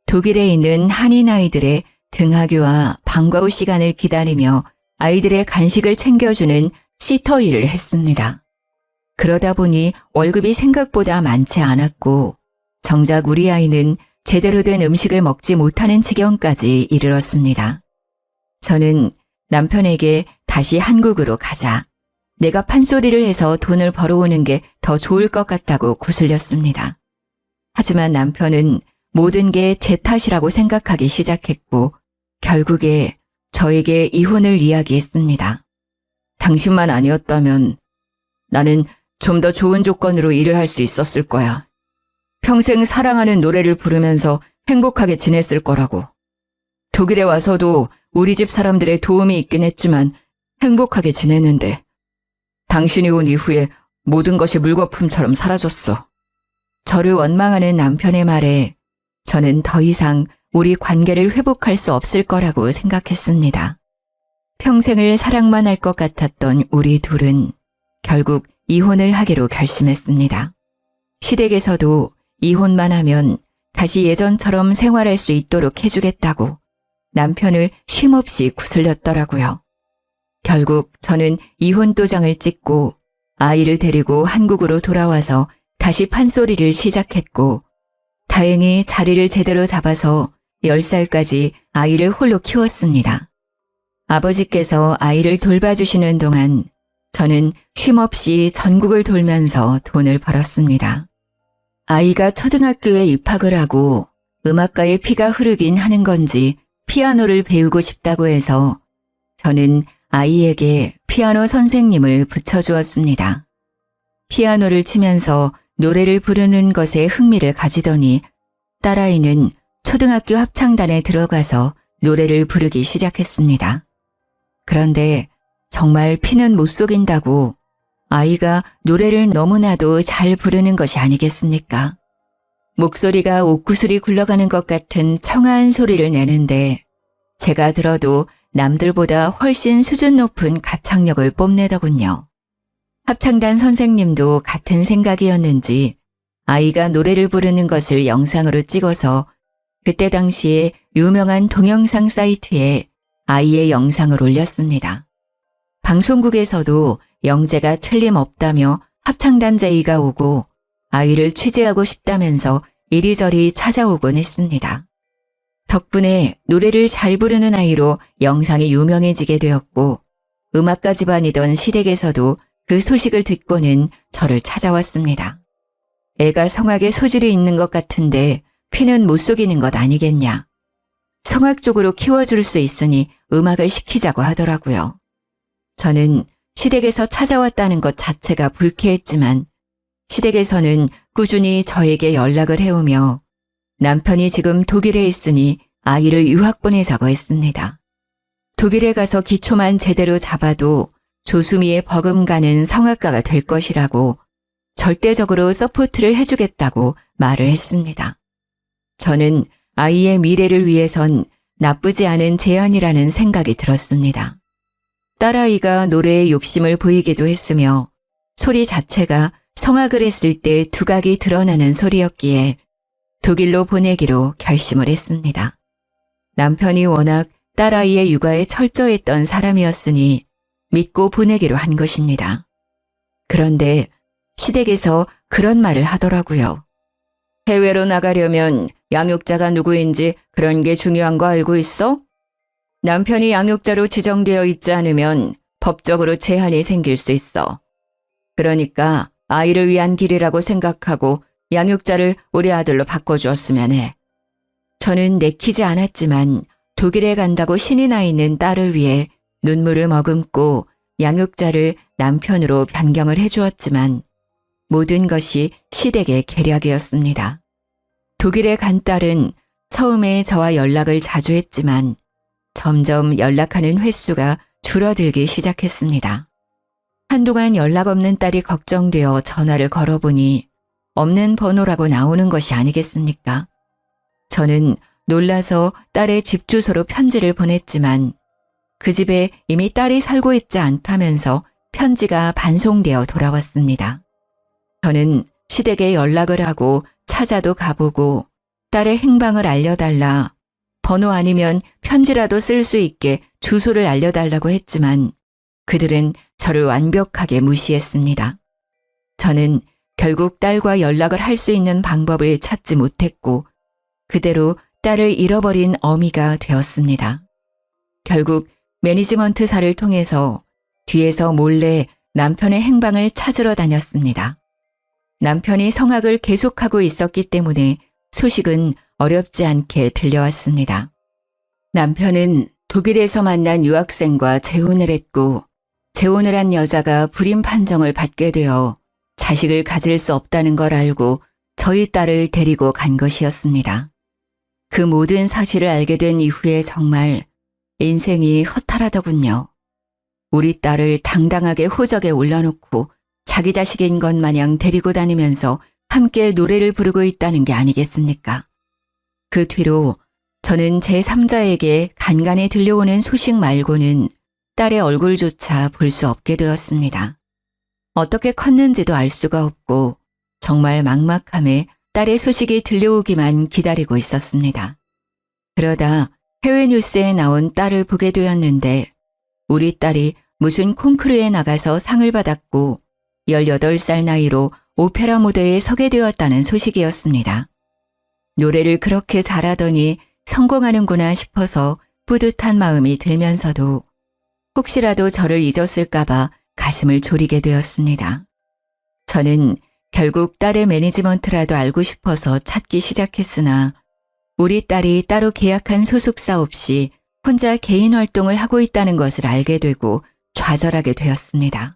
독일에 있는 한인 아이들의 등하교와 방과 후 시간을 기다리며 아이들의 간식을 챙겨주는 시터 일을 했습니다. 그러다 보니 월급이 생각보다 많지 않았고 정작 우리 아이는 제대로 된 음식을 먹지 못하는 지경까지 이르렀습니다. 저는 남편에게 다시 한국으로 가자. 내가 판소리를 해서 돈을 벌어오는 게 더 좋을 것 같다고 구슬렸습니다. 하지만 남편은 모든 게 제 탓이라고 생각하기 시작했고 결국에 저에게 이혼을 이야기했습니다. 당신만 아니었다면 나는 좀 더 좋은 조건으로 일을 할 수 있었을 거야. 평생 사랑하는 노래를 부르면서 행복하게 지냈을 거라고. 독일에 와서도 우리 집 사람들의 도움이 있긴 했지만 행복하게 지냈는데 당신이 온 이후에 모든 것이 물거품처럼 사라졌어. 저를 원망하는 남편의 말에 저는 더 이상 우리 관계를 회복할 수 없을 거라고 생각했습니다. 평생을 사랑만 할 것 같았던 우리 둘은 결국 이혼을 하기로 결심했습니다. 시댁에서도 이혼만 하면 다시 예전처럼 생활할 수 있도록 해주겠다고 남편을 쉼없이 구슬렸더라고요. 결국 저는 이혼 도장을 찍고 아이를 데리고 한국으로 돌아와서 다시 판소리를 시작했고, 다행히 자리를 제대로 잡아서 10살까지 아이를 홀로 키웠습니다. 아버지께서 아이를 돌봐주시는 동안 저는 쉼없이 전국을 돌면서 돈을 벌었습니다. 아이가 초등학교에 입학을 하고 음악가의 피가 흐르긴 하는 건지 피아노를 배우고 싶다고 해서 저는 아이에게 피아노 선생님을 붙여주었습니다. 피아노를 치면서 노래를 부르는 것에 흥미를 가지더니 딸아이는 초등학교 합창단에 들어가서 노래를 부르기 시작했습니다. 그런데 정말 피는 못 속인다고 아이가 노래를 너무나도 잘 부르는 것이 아니겠습니까? 목소리가 옥구슬이 굴러가는 것 같은 청아한 소리를 내는데 제가 들어도 남들보다 훨씬 수준 높은 가창력을 뽐내더군요. 합창단 선생님도 같은 생각이었는지 아이가 노래를 부르는 것을 영상으로 찍어서 그때 당시에 유명한 동영상 사이트에 아이의 영상을 올렸습니다. 방송국에서도 영재가 틀림없다며 합창단 제의가 오고 아이를 취재하고 싶다면서 이리저리 찾아오곤 했습니다. 덕분에 노래를 잘 부르는 아이로 영상이 유명해지게 되었고 음악가 집안이던 시댁에서도 그 소식을 듣고는 저를 찾아왔습니다. 애가 성악에 소질이 있는 것 같은데 피는 못 속이는 것 아니겠냐. 성악 쪽으로 키워줄 수 있으니 음악을 시키자고 하더라고요. 저는 시댁에서 찾아왔다는 것 자체가 불쾌했지만 시댁에서는 꾸준히 저에게 연락을 해오며 남편이 지금 독일에 있으니 아이를 유학 보내자고 했습니다. 독일에 가서 기초만 제대로 잡아도 조수미에 버금가는 성악가가 될 것이라고 절대적으로 서포트를 해주겠다고 말을 했습니다. 저는 아이의 미래를 위해선 나쁘지 않은 제안이라는 생각이 들었습니다. 딸아이가 노래에 욕심을 보이기도 했으며 소리 자체가 성악을 했을 때 두각이 드러나는 소리였기에 독일로 보내기로 결심을 했습니다. 남편이 워낙 딸아이의 육아에 철저했던 사람이었으니 믿고 보내기로 한 것입니다. 그런데 시댁에서 그런 말을 하더라고요. 해외로 나가려면 양육자가 누구인지 그런 게 중요한 거 알고 있어? 남편이 양육자로 지정되어 있지 않으면 법적으로 제한이 생길 수 있어. 그러니까 아이를 위한 길이라고 생각하고 양육자를 우리 아들로 바꿔주었으면 해. 저는 내키지 않았지만 독일에 간다고 신이 나 있는 딸을 위해 눈물을 머금고 양육자를 남편으로 변경을 해주었지만 모든 것이 시댁의 계략이었습니다. 독일에 간 딸은 처음에 저와 연락을 자주 했지만 점점 연락하는 횟수가 줄어들기 시작했습니다. 한동안 연락 없는 딸이 걱정되어 전화를 걸어보니 없는 번호라고 나오는 것이 아니겠습니까? 저는 놀라서 딸의 집 주소로 편지를 보냈지만 그 집에 이미 딸이 살고 있지 않다면서 편지가 반송되어 돌아왔습니다. 저는 시댁에 연락을 하고 찾아도 가보고 딸의 행방을 알려달라, 번호 아니면 편지라도 쓸 수 있게 주소를 알려달라고 했지만 그들은 저를 완벽하게 무시했습니다. 저는 결국 딸과 연락을 할 수 있는 방법을 찾지 못했고 그대로 딸을 잃어버린 어미가 되었습니다. 결국 매니지먼트사를 통해서 뒤에서 몰래 남편의 행방을 찾으러 다녔습니다. 남편이 성악을 계속하고 있었기 때문에 소식은 어렵지 않게 들려왔습니다. 남편은 독일에서 만난 유학생과 재혼을 했고 재혼을 한 여자가 불임 판정을 받게 되어 자식을 가질 수 없다는 걸 알고 저희 딸을 데리고 간 것이었습니다. 그 모든 사실을 알게 된 이후에 정말 인생이 허탈하더군요. 우리 딸을 당당하게 호적에 올려놓고 자기 자식인 것 마냥 데리고 다니면서 함께 노래를 부르고 있다는 게 아니겠습니까? 그 뒤로 저는 제3자에게 간간히 들려오는 소식 말고는 딸의 얼굴조차 볼 수 없게 되었습니다. 어떻게 컸는지도 알 수가 없고 정말 막막함에 딸의 소식이 들려오기만 기다리고 있었습니다. 그러다 해외 뉴스에 나온 딸을 보게 되었는데 우리 딸이 무슨 콩쿠르에 나가서 상을 받았고 18살 나이로 오페라 무대에 서게 되었다는 소식이었습니다. 노래를 그렇게 잘하더니 성공하는구나 싶어서 뿌듯한 마음이 들면서도 혹시라도 저를 잊었을까봐 가슴을 졸이게 되었습니다. 저는 결국 딸의 매니지먼트라도 알고 싶어서 찾기 시작했으나 우리 딸이 따로 계약한 소속사 없이 혼자 개인 활동을 하고 있다는 것을 알게 되고 좌절하게 되었습니다.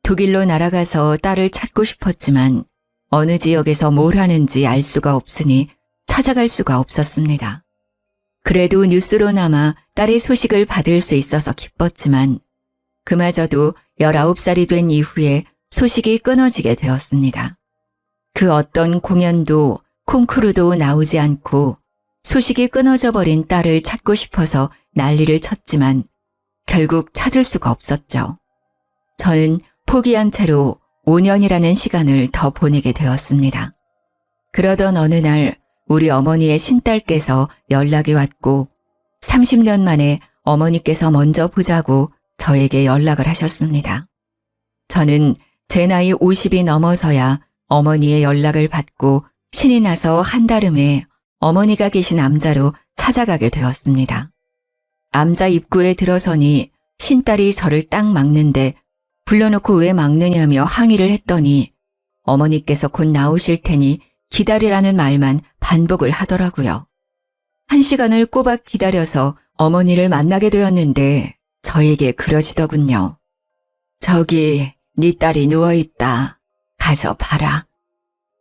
독일로 날아가서 딸을 찾고 싶었지만 어느 지역에서 뭘 하는지 알 수가 없으니 찾아갈 수가 없었습니다. 그래도 뉴스로나마 딸의 소식을 받을 수 있어서 기뻤지만 그마저도 19살이 된 이후에 소식이 끊어지게 되었습니다. 그 어떤 공연도 콩쿠르도 나오지 않고 소식이 끊어져 버린 딸을 찾고 싶어서 난리를 쳤지만 결국 찾을 수가 없었죠. 저는 포기한 채로 5년이라는 시간을 더 보내게 되었습니다. 그러던 어느 날 우리 어머니의 신딸께서 연락이 왔고 30년 만에 어머니께서 먼저 보자고 저에게 연락을 하셨습니다. 저는 제 나이 50이 넘어서야 어머니의 연락을 받고 신이 나서 한달음에 어머니가 계신 암자로 찾아가게 되었습니다. 암자 입구에 들어서니 신딸이 저를 딱 막는데 불러놓고 왜 막느냐며 항의를 했더니 어머니께서 곧 나오실 테니 기다리라는 말만 반복을 하더라고요. 1시간을 꼬박 기다려서 어머니를 만나게 되었는데 저에게 그러시더군요. 저기 네 딸이 누워있다. 가서 봐라.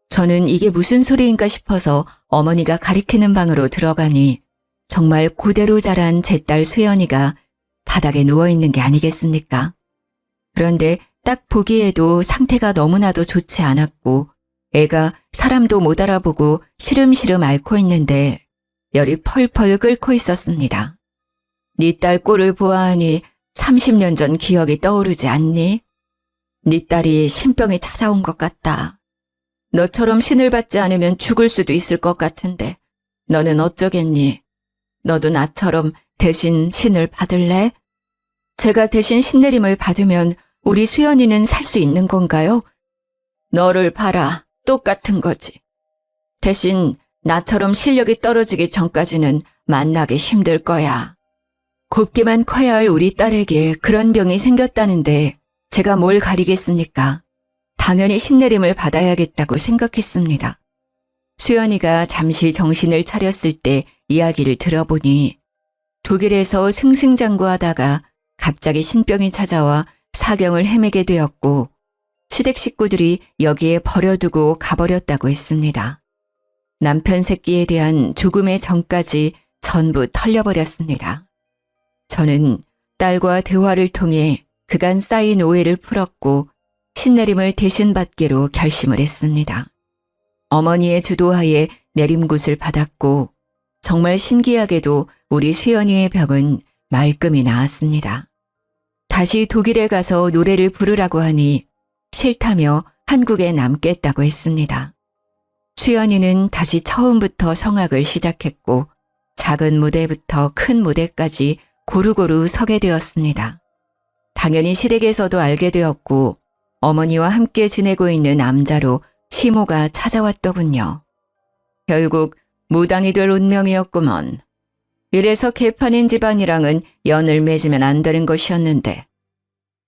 저는 이게 무슨 소리인가 싶어서 어머니가 가리키는 방으로 들어가니 정말 그대로 자란 제 딸 수연이가 바닥에 누워있는 게 아니겠습니까? 그런데 딱 보기에도 상태가 너무나도 좋지 않았고 애가 사람도 못 알아보고 시름시름 앓고 있는데 열이 펄펄 끓고 있었습니다. 네 딸 꼴을 보아하니 30년 전 기억이 떠오르지 않니? 네 딸이 신병이 찾아온 것 같다. 너처럼 신을 받지 않으면 죽을 수도 있을 것 같은데 너는 어쩌겠니? 너도 나처럼 대신 신을 받을래? 제가 대신 신내림을 받으면 우리 수연이는 살 수 있는 건가요? 너를 봐라. 똑같은 거지. 대신 나처럼 실력이 떨어지기 전까지는 만나기 힘들 거야. 곱게만 커야 할 우리 딸에게 그런 병이 생겼다는데 제가 뭘 가리겠습니까? 당연히 신내림을 받아야겠다고 생각했습니다. 수연이가 잠시 정신을 차렸을 때 이야기를 들어보니 독일에서 승승장구하다가 갑자기 신병이 찾아와 사경을 헤매게 되었고 시댁 식구들이 여기에 버려두고 가버렸다고 했습니다. 남편 새끼에 대한 조금의 정까지 전부 털려버렸습니다. 저는 딸과 대화를 통해 그간 쌓인 오해를 풀었고 신내림을 대신 받기로 결심을 했습니다. 어머니의 주도하에 내림굿을 받았고 정말 신기하게도 우리 수연이의 병은 말끔히 나았습니다. 다시 독일에 가서 노래를 부르라고 하니 싫다며 한국에 남겠다고 했습니다. 수연이는 다시 처음부터 성악을 시작했고 작은 무대부터 큰 무대까지 고루고루 서게 되었습니다. 당연히 시댁에서도 알게 되었고 어머니와 함께 지내고 있는 남자로 시모가 찾아왔더군요. 결국 무당이 될 운명이었구먼. 이래서 개판인 집안이랑은 연을 맺으면 안 되는 것이었는데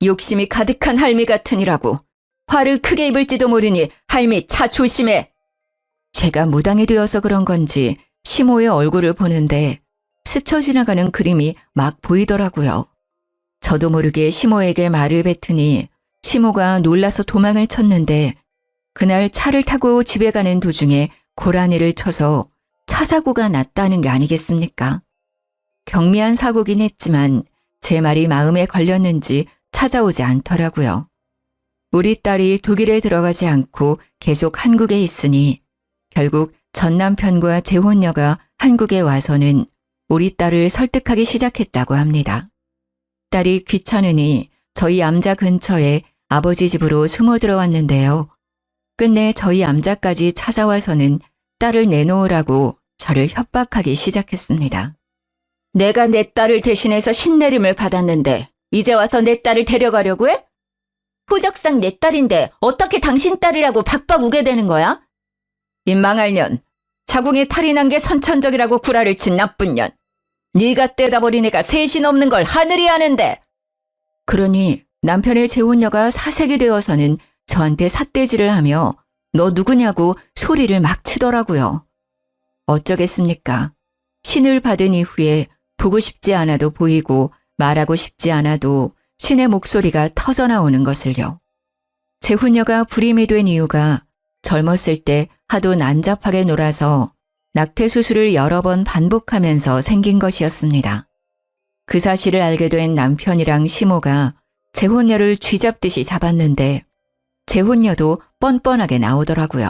욕심이 가득한 할미 같으니라고. 화를 크게 입을지도 모르니 할미 차 조심해. 제가 무당이 되어서 그런 건지 시모의 얼굴을 보는데 스쳐 지나가는 그림이 막 보이더라고요. 저도 모르게 시모에게 말을 뱉으니 시모가 놀라서 도망을 쳤는데 그날 차를 타고 집에 가는 도중에 고라니를 쳐서 차 사고가 났다는 게 아니겠습니까? 경미한 사고긴 했지만 제 말이 마음에 걸렸는지 찾아오지 않더라고요. 우리 딸이 독일에 들어가지 않고 계속 한국에 있으니 결국 전 남편과 재혼녀가 한국에 와서는 우리 딸을 설득하기 시작했다고 합니다. 딸이 귀찮으니 저희 암자 근처에 아버지 집으로 숨어 들어왔는데요. 끝내 저희 암자까지 찾아와서는 딸을 내놓으라고 저를 협박하기 시작했습니다. 내가 내 딸을 대신해서 신내림을 받았는데 이제 와서 내 딸을 데려가려고 해? 호적상 내 딸인데 어떻게 당신 딸이라고 박박 우게 되는 거야? 이 망할 년, 자궁에 탈이 난 게 선천적이라고 구라를 친 나쁜 년. 네가 떼다 버린 애가 셋이 넘는 걸 하늘이 아는데. 그러니 남편의 재혼녀가 사색이 되어서는 저한테 삿대질을 하며 너 누구냐고 소리를 막 치더라고요. 어쩌겠습니까? 신을 받은 이후에 보고 싶지 않아도 보이고 말하고 싶지 않아도 신의 목소리가 터져나오는 것을요. 재혼녀가 불임이 된 이유가 젊었을 때 하도 난잡하게 놀아서 낙태 수술을 여러 번 반복하면서 생긴 것이었습니다. 그 사실을 알게 된 남편이랑 시모가 재혼녀를 쥐잡듯이 잡았는데 재혼녀도 뻔뻔하게 나오더라고요.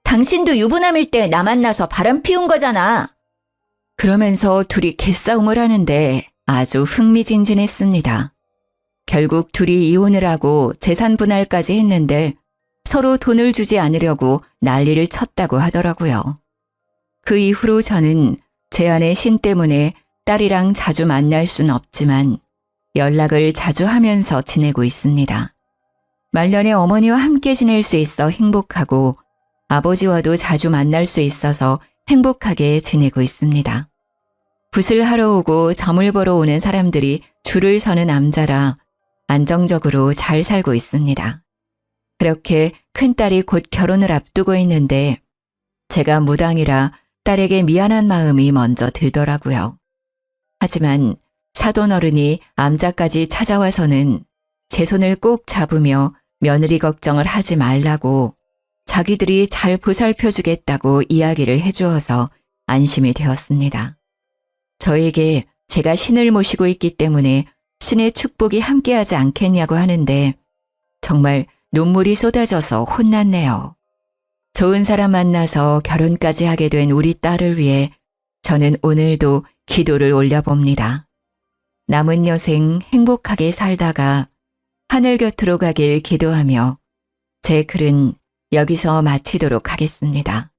당신도 유부남일 때 나 만나서 바람 피운 거잖아. 그러면서 둘이 개싸움을 하는데 아주 흥미진진했습니다. 결국 둘이 이혼을 하고 재산 분할까지 했는데 서로 돈을 주지 않으려고 난리를 쳤다고 하더라고요. 그 이후로 저는 제 아내 신 때문에 딸이랑 자주 만날 순 없지만 연락을 자주 하면서 지내고 있습니다. 말년에 어머니와 함께 지낼 수 있어 행복하고 아버지와도 자주 만날 수 있어서 행복하게 지내고 있습니다. 붓을 하러 오고 점을 보러 오는 사람들이 줄을 서는 암자라 안정적으로 잘 살고 있습니다. 그렇게 큰딸이 곧 결혼을 앞두고 있는데 제가 무당이라 딸에게 미안한 마음이 먼저 들더라고요. 하지만 사돈 어른이 암자까지 찾아와서는 제 손을 꼭 잡으며 며느리 걱정을 하지 말라고 자기들이 잘 보살펴주겠다고 이야기를 해주어서 안심이 되었습니다. 저에게 제가 신을 모시고 있기 때문에 신의 축복이 함께하지 않겠냐고 하는데 정말 눈물이 쏟아져서 혼났네요. 좋은 사람 만나서 결혼까지 하게 된 우리 딸을 위해 저는 오늘도 기도를 올려봅니다. 남은 여생 행복하게 살다가 하늘 곁으로 가길 기도하며 제 글은 여기서 마치도록 하겠습니다.